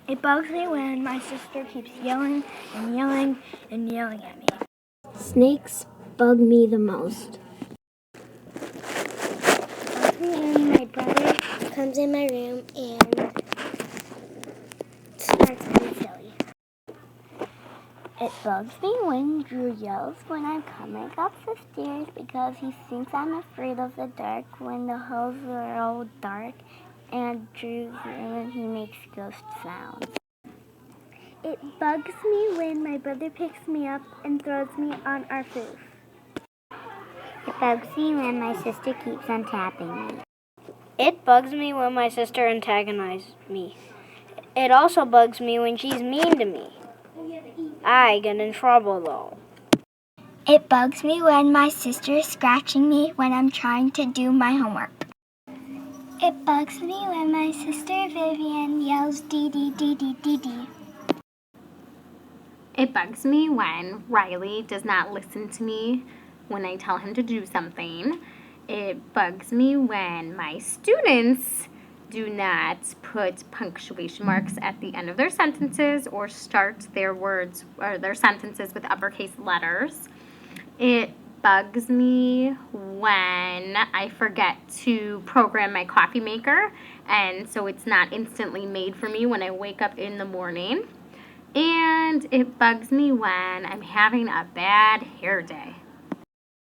It bugs me when my sister keeps yelling and yelling and yelling at me. Snakes bug me the most. It bugs me when my brother comes in my room and starts being silly. It bugs me when Drew yells when I'm coming up the stairs because he thinks I'm afraid of the dark when the halls are all dark and Drew's room and he makes ghost sounds. It bugs me when my brother picks me up and throws me on our roof. It bugs me when my sister keeps on tapping me. It bugs me when my sister antagonizes me. It also bugs me when she's mean to me. I get in trouble though. It bugs me when my sister is scratching me when I'm trying to do my homework. It bugs me when my sister Vivian yells dee dee dee dee dee dee. It bugs me when Riley does not listen to me when I tell him to do something. It bugs me when my students do not put punctuation marks at the end of their sentences or start their words or their sentences with uppercase letters. It bugs me when I forget to program my coffee maker, and so it's not instantly made for me when I wake up in the morning. And it bugs me when I'm having a bad hair day.